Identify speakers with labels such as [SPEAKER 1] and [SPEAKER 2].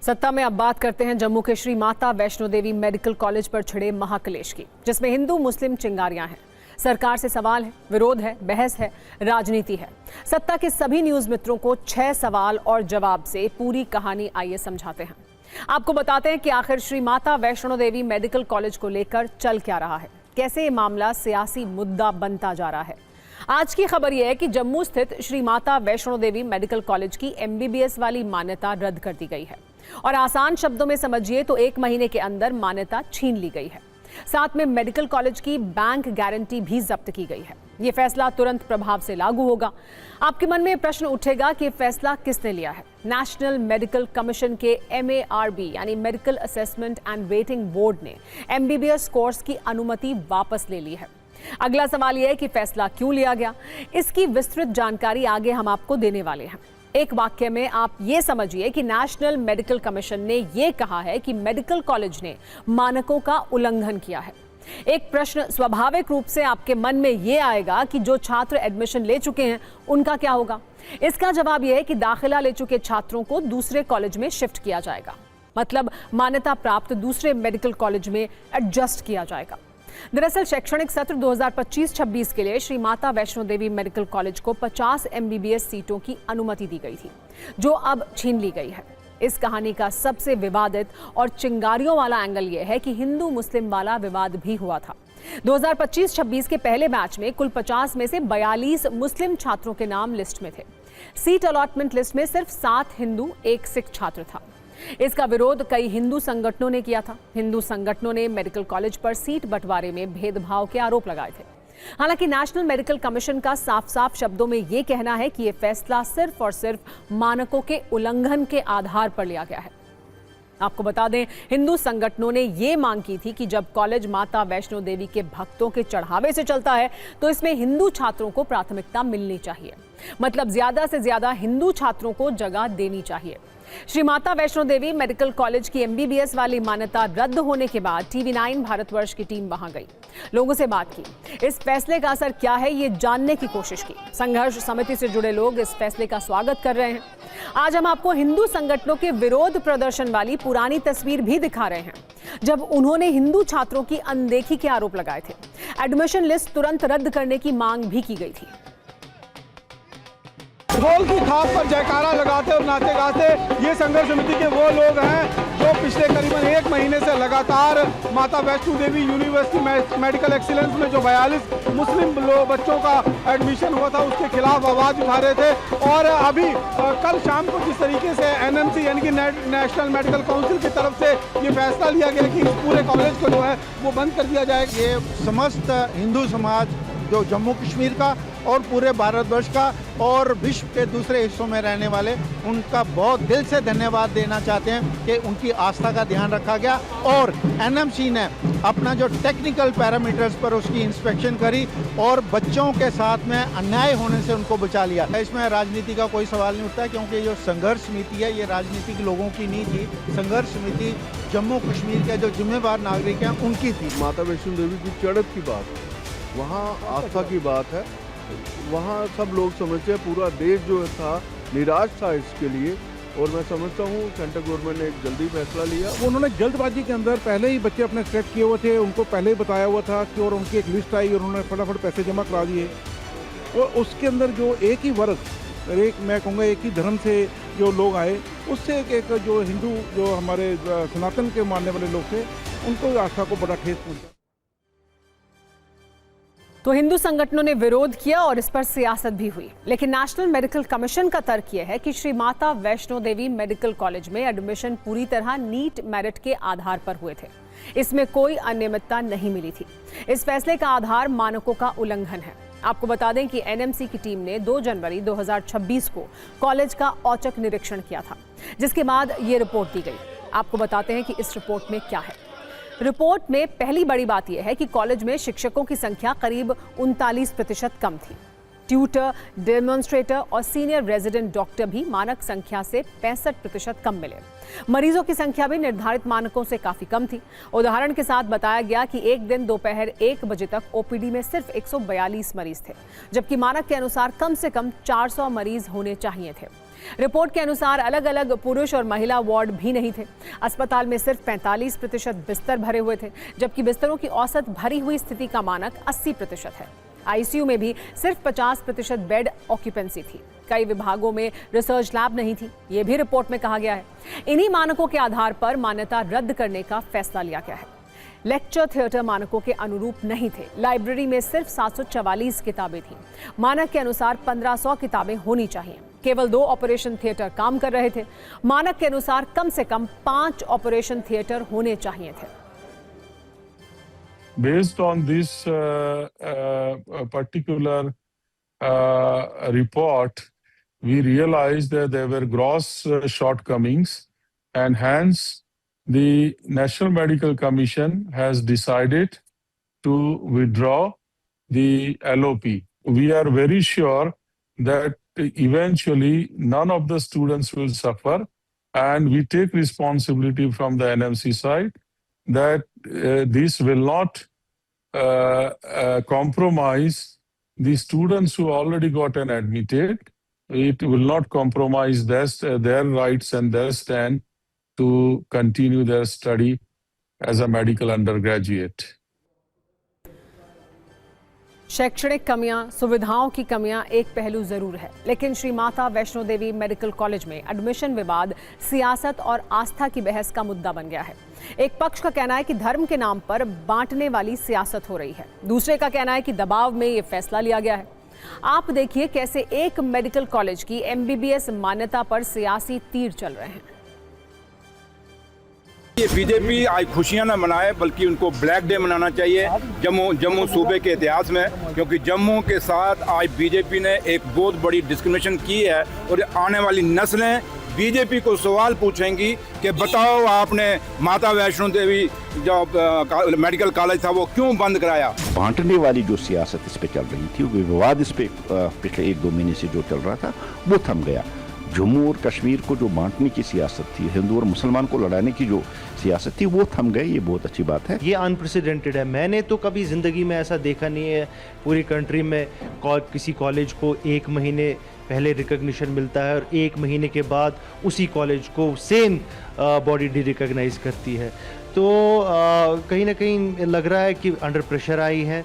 [SPEAKER 1] सत्ता में अब बात करते हैं जम्मू के श्री माता वैष्णो देवी मेडिकल कॉलेज पर छिड़े महाक्लेश की, जिसमें हिंदू मुस्लिम चिंगारियां हैं। सरकार से सवाल है, विरोध है, बहस है, राजनीति है। सत्ता के सभी न्यूज मित्रों को 6 सवाल और जवाब से पूरी कहानी आइए समझाते हैं। आपको बताते हैं कि आखिर श्री माता वैष्णो देवी मेडिकल कॉलेज को लेकर चल क्या रहा है, कैसे ये मामला सियासी मुद्दा बनता जा रहा है। आज की खबर यह है कि जम्मू स्थित श्री माता वैष्णो देवी मेडिकल कॉलेज की MBBS वाली मान्यता रद्द कर दी गई है और आसान शब्दों में समझिए तो 1 महीने के अंदर मान्यता छीन ली गई है। साथ में मेडिकल कॉलेज की बैंक गारंटी भी जब्त की गई है। ये फैसला तुरंत प्रभाव से लागू होगा। आपके मन में प्रश्न उठेगा कि फैसला किसने लिया है। नेशनल मेडिकल कमीशन के MARB यानी medical assessment and waiting board ने MBBS कोर्स की अनुमति वापस ले ली है। अगला सवाल यह है कि फैसला क्यों लिया गया। इसकी विस्तृत जानकारी आगे हम आपको देने वाले हैं। एक वाक्य में आप ये समझिए कि नेशनल मेडिकल कमीशन ने ये कहा है कि मेडिकल कॉलेज ने मानकों का उल्लंघन किया है। एक प्रश्न स्वाभाविक रूप से आपके मन में ये आएगा कि जो छात्र एडमिशन ले चुके हैं उनका क्या होगा। इसका जवाब यह है कि दाखिला ले चुके छात्रों को दूसरे कॉलेज में शिफ्ट किया जाएगा, मतलब मान्यता प्राप्त दूसरे मेडिकल कॉलेज में एडजस्ट किया जाएगा। दरअसल शैक्षणिक सत्र 2025-26 के लिए श्री माता वैष्णो देवी मेडिकल कॉलेज को 50 MBBS सीटों की अनुमति दी गई थी, जो अब छीन ली गई है। इस कहानी का सबसे विवादित और चिंगारियों वाला एंगल यह है कि हिंदू मुस्लिम वाला विवाद भी हुआ था। 2025-26 के पहले बैच में कुल 50 में से 42 मुस्लिम छात्रों के नाम लिस्ट में थे। सीट अलॉटमेंट लिस्ट में सिर्फ 7 हिंदू, 1 सिख छात्र था। इसका विरोध कई हिंदू संगठनों ने किया था। हिंदू संगठनों ने मेडिकल कॉलेज पर सीट बंटवारे में भेदभाव के आरोप लगाए थे। हालांकि नेशनल मेडिकल कमीशन का साफ-साफ शब्दों में यह कहना है कि यह फैसला सिर्फ और सिर्फ मानकों के उल्लंघन के आधार पर लिया गया है। आपको बता दें, हिंदू संगठनों ने यह मांग की थी कि जब कॉलेज माता वैष्णो देवी के भक्तों के चढ़ावे से चलता है तो इसमें हिंदू छात्रों को प्राथमिकता मिलनी चाहिए, मतलब ज्यादा से ज्यादा हिंदू छात्रों को जगह देनी चाहिए। श्री माता वैष्णो देवी मेडिकल कॉलेज की MBBS वाली मान्यता रद्द होने के बाद TV9 भारतवर्ष की टीम वहां गई, लोगों से बात की, इस फैसले का असर क्या है ये जानने की कोशिश की। संघर्ष समिति से जुड़े लोग इस फैसले का स्वागत कर रहे हैं। आज हम आपको हिंदू संगठनों के विरोध प्रदर्शन वाली पुरानी तस्वीर भी दिखा रहे हैं, जब उन्होंने हिंदू छात्रों की अनदेखी के आरोप लगाए थे। एडमिशन लिस्ट तुरंत रद्द करने की मांग भी की गई थी।
[SPEAKER 2] ढोल की थाप पर जयकारा लगाते और नाचे गाते ये संघर्ष समिति के वो लोग हैं जो पिछले करीबन 1 महीने से लगातार माता Vaishno Devi university medical excellence में जो 42 मुस्लिम बच्चों का एडमिशन हुआ था उसके खिलाफ आवाज उठा रहे थे। और अभी कल शाम को जिस तरीके से NMC यानी कि नेशनल मेडिकल काउंसिल की तरफ से ये फैसला लिया गया कि इस पूरे कॉलेज को जो है वो बंद कर दिया जाएगा।
[SPEAKER 3] ये समस्त हिंदू समाज जो जम्मू कश्मीर का और पूरे भारतवर्ष का और विश्व के दूसरे हिस्सों में रहने वाले, उनका बहुत दिल से धन्यवाद देना चाहते हैं कि उनकी आस्था का ध्यान रखा गया और NMC ने अपना जो टेक्निकल पैरामीटर्स पर उसकी इंस्पेक्शन करी और बच्चों के साथ में अन्याय होने से उनको बचा लिया। इसमें राजनीति का कोई सवाल नहीं उठता, क्योंकि जो संघर्ष समिति है ये राजनीतिक लोगों की नहीं थी। संघर्ष समिति जम्मू कश्मीर के जो जिम्मेवार नागरिक हैं उनकी थी।
[SPEAKER 4] माता वैष्णो देवी की चढ़त की बात है, वहाँ आस्था की बात है, वहाँ सब लोग समझते हैं। पूरा देश जो था निराश था इसके लिए, और मैं समझता हूँ सेंट्रल गवर्नमेंट ने एक जल्दी फैसला लिया।
[SPEAKER 5] उन्होंने जल्दबाजी के अंदर पहले ही बच्चे अपने सेलेक्ट किए हुए थे, उनको पहले ही बताया हुआ था कि, और उनकी एक लिस्ट आई और उन्होंने फटाफट पैसे जमा करा दिए। और उसके अंदर जो एक ही वर्ग, मैं कहूँगा एक ही धर्म से जो लोग आए, उससे एक जो हिंदू जो हमारे सनातन के मानने वाले लोग थे उनको आस्था को बड़ा ठेस पहुँचा।
[SPEAKER 1] तो हिंदू संगठनों ने विरोध किया और इस पर सियासत भी हुई, लेकिन नेशनल मेडिकल कमीशन का तर्क यह है कि श्री माता वैष्णो देवी मेडिकल कॉलेज में एडमिशन पूरी तरह नीट मेरिट के आधार पर हुए थे। इसमें कोई अनियमितता नहीं मिली थी। इस फैसले का आधार मानकों का उल्लंघन है। आपको बता दें कि NMC की टीम ने 2 जनवरी 2026 को कॉलेज का औचक निरीक्षण किया था, जिसके बाद ये रिपोर्ट दी गई। आपको बताते हैं कि इस रिपोर्ट में क्या है। रिपोर्ट में पहली बड़ी बात यह है कि कॉलेज में शिक्षकों की संख्या करीब 39% कम थी। ट्यूटर, डेमोन्स्ट्रेटर और सीनियर रेजिडेंट डॉक्टर भी मानक संख्या से 65% कम मिले। मरीजों की संख्या भी निर्धारित मानकों से काफी कम थी। उदाहरण के साथ बताया गया कि एक दिन दोपहर 1 बजे तक OPD में सिर्फ 142 मरीज थे, जबकि मानक के अनुसार कम से कम 400 मरीज होने चाहिए थे। रिपोर्ट के अनुसार अलग अलग पुरुष और महिला वार्ड भी नहीं थे। अस्पताल में सिर्फ 45% बिस्तर भरे हुए थे, जबकि बिस्तरों की औसत भरी हुई स्थिति का मानक 80% है। आईसीयू में भी सिर्फ 50% बेड ऑक्यूपेंसी थी। कई विभागों में रिसर्च लैब नहीं थी, ये भी रिपोर्ट में कहा गया है। इन्हीं मानकों के आधार पर मान्यता रद्द करने का फैसला लिया गया है। लेक्चर थिएटर मानकों के अनुरूप नहीं थे। लाइब्रेरी में सिर्फ 744 किताबें थीं। मानक के अनुसार 1500 किताबें होनी चाहिए। केवल 2 ऑपरेशन थिएटर काम कर रहे थे। मानक के अनुसार कम से कम 5 ऑपरेशन थिएटर होने चाहिए थे।
[SPEAKER 6] Based on this particular report, we realized that there were gross shortcomings, and hence the National Medical Commission has decided to withdraw the LOP. We are very sure that eventually none of the students will suffer, and we take responsibility from the NMC side that this will not compromise the students who already got admitted. It will not compromise their rights and their stand to continue their study as a medical undergraduate.
[SPEAKER 1] शैक्षणिक कमियां, सुविधाओं की कमियां एक पहलू जरूर है, लेकिन श्री माता वैष्णो देवी मेडिकल कॉलेज में एडमिशन विवाद सियासत और आस्था की बहस का मुद्दा बन गया है। एक पक्ष का कहना है कि धर्म के नाम पर बांटने वाली सियासत हो रही है, दूसरे का कहना है कि दबाव में ये फैसला लिया गया है। आप देखिए कैसे एक मेडिकल कॉलेज की MBBS मान्यता पर सियासी तीर चल रहे हैं।
[SPEAKER 7] ये बीजेपी आज खुशियां न मनाए, बल्कि उनको ब्लैक डे मनाना चाहिए जम्मू सूबे के इतिहास में, क्योंकि जम्मू के साथ आज बीजेपी ने एक बहुत बड़ी डिस्क्रिमिनेशन की है। और आने वाली नस्लें बीजेपी को सवाल पूछेंगी कि बताओ आपने माता वैष्णो देवी जो मेडिकल कॉलेज था वो क्यों बंद कराया।
[SPEAKER 8] बांटने वाली जो सियासत इस पे चल रही थी, वो विवाद इस पे पिछले 1-2 महीने से जो चल रहा था वो थम गया। जम्मू और कश्मीर को जो बांटने की सियासत थी, हिंदू और मुसलमान को लड़ाने की जो सियासत थी, वो थम गई। ये बहुत अच्छी बात है।
[SPEAKER 9] ये अनप्रेसिडेंटेड है। मैंने तो कभी ज़िंदगी में ऐसा देखा नहीं है पूरी कंट्री में किसी कॉलेज को 1 महीने पहले रिकग्निशन मिलता है और 1 महीने के बाद उसी कॉलेज को सेम बॉडी डी रिकग्नाइज करती है। तो कहीं ना कहीं लग रहा है कि अंडर प्रेशर आई है।